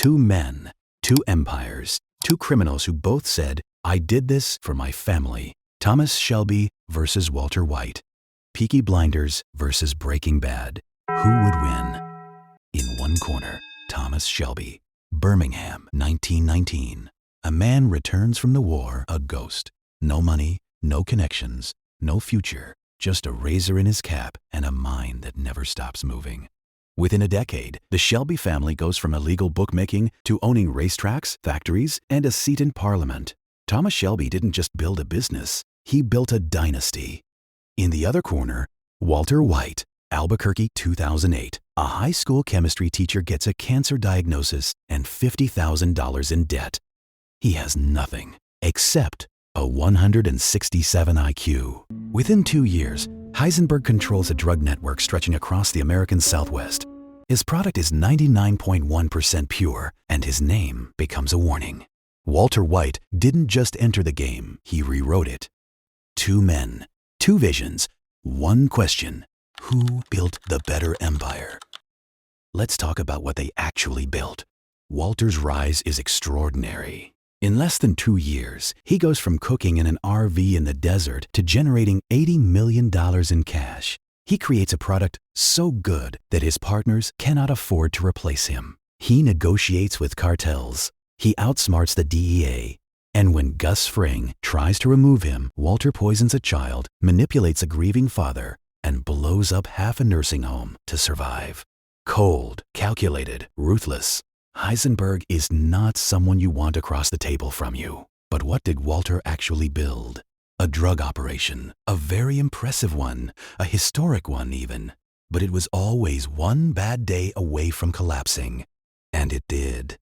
Two men, two empires, two criminals who both said, "I did this for my family." Thomas Shelby versus Walter White. Peaky Blinders versus Breaking Bad. Who would win? In one corner, Thomas Shelby. Birmingham, 1919. A man returns from the war a ghost. No money, no connections, no future, just a razor in his cap and a mind that never stops moving. Within a decade, the Shelby family goes from illegal bookmaking to owning racetracks, factories, and a seat in Parliament. Thomas Shelby didn't just build a business, he built a dynasty. In the other corner, Walter White. Albuquerque, 2008. A high school chemistry teacher gets a cancer diagnosis and $50,000 in debt. He has nothing except a 167 IQ. Within 2 years, Heisenberg controls a drug network stretching across the American Southwest. His product is 99.1% pure, and his name becomes a warning. Walter White didn't just enter the game, he rewrote it. Two men, two visions, one question. Who built the better empire? Let's talk about what they actually built. Walter's rise is extraordinary. In less than 2 years, he goes from cooking in an RV in the desert to generating $80 million in cash. He creates a product so good that his partners cannot afford to replace him. He negotiates with cartels. He outsmarts the DEA. And when Gus Fring tries to remove him, Walter poisons a child, manipulates a grieving father, and blows up half a nursing home to survive. Cold, calculated, ruthless. Heisenberg is not someone you want across the table from you. But what did Walter actually build? A drug operation, a very impressive one, a historic one even. But it was always one bad day away from collapsing. And it did.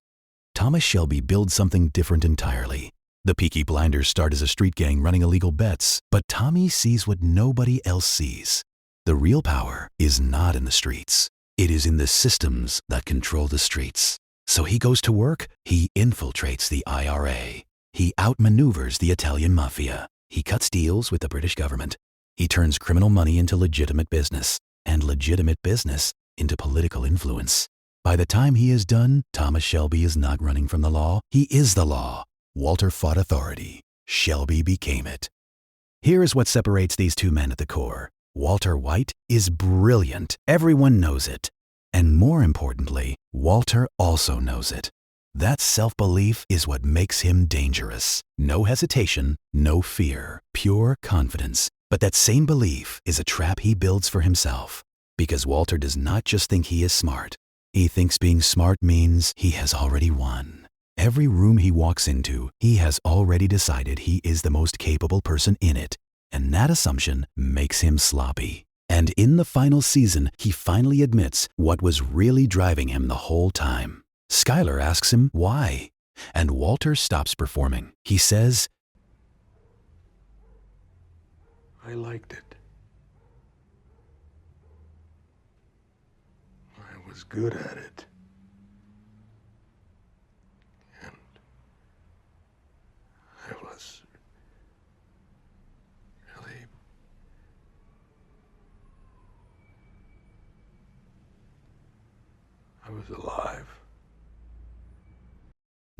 Thomas Shelby builds something different entirely. The Peaky Blinders start as a street gang running illegal bets, but Tommy sees what nobody else sees. The real power is not in the streets. It is in the systems that control the streets. So he goes to work, he infiltrates the IRA. He outmaneuvers the Italian mafia. He cuts deals with the British government. He turns criminal money into legitimate business, and legitimate business into political influence. By the time he is done, Thomas Shelby is not running from the law. He is the law. Walter fought authority. Shelby became it. Here is what separates these two men at the core. Walter White is brilliant. Everyone knows it. And more importantly, Walter also knows it. That self-belief is what makes him dangerous. No hesitation, no fear, pure confidence. But that same belief is a trap he builds for himself. Because Walter does not just think he is smart. He thinks being smart means he has already won. Every room he walks into, he has already decided he is the most capable person in it. And that assumption makes him sloppy. And in the final season, he finally admits what was really driving him the whole time. Skyler asks him why, and Walter stops performing. He says, I liked it. I was good at it. And I was really I was alive.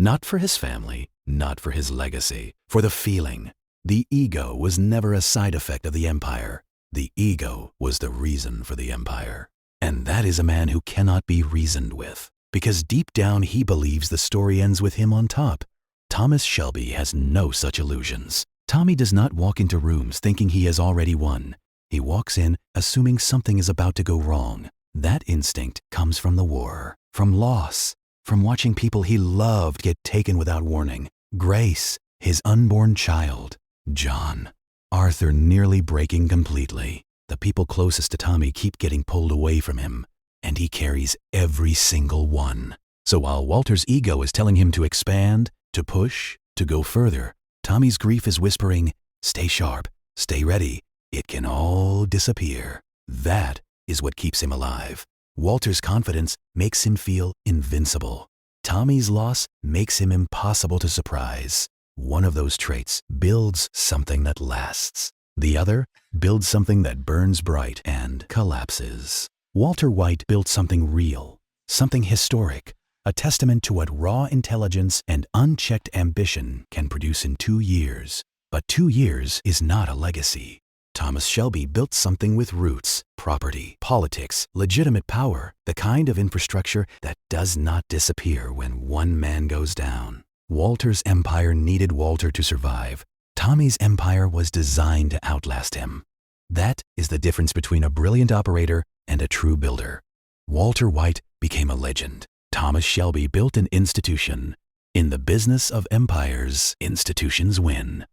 Not for his family, not for his legacy, for the feeling. The ego was never a side effect of the empire. The ego was the reason for the empire. And that is a man who cannot be reasoned with, because deep down he believes the story ends with him on top. Thomas Shelby has no such illusions. Tommy does not walk into rooms thinking he has already won. He walks in assuming something is about to go wrong. That instinct comes from the war, from loss, from watching people he loved get taken without warning. Grace, his unborn child. John. Arthur nearly breaking completely. The people closest to Tommy keep getting pulled away from him, and he carries every single one. So while Walter's ego is telling him to expand, to push, to go further, Tommy's grief is whispering, stay sharp, stay ready, it can all disappear. That is what keeps him alive. Walter's confidence makes him feel invincible. Tommy's loss makes him impossible to surprise. One of those traits builds something that lasts. The other builds something that burns bright and collapses. Walter White built something real, something historic, a testament to what raw intelligence and unchecked ambition can produce in 2 years. But 2 years is not a legacy. Thomas Shelby built something with roots, property, politics, legitimate power, the kind of infrastructure that does not disappear when one man goes down. Walter's empire needed Walter to survive. Tommy's empire was designed to outlast him. That is the difference between a brilliant operator and a true builder. Walter White became a legend. Thomas Shelby built an institution. In the business of empires, institutions win.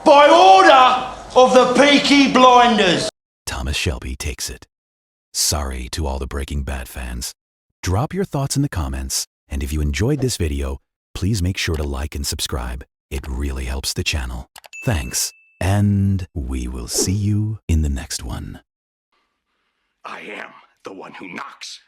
By order of the Peaky Blinders! Thomas Shelby takes it. Sorry to all the Breaking Bad fans. Drop your thoughts in the comments, and if you enjoyed this video, please make sure to like and subscribe. It really helps the channel. Thanks, and we will see you in the next one. I am the one who knocks.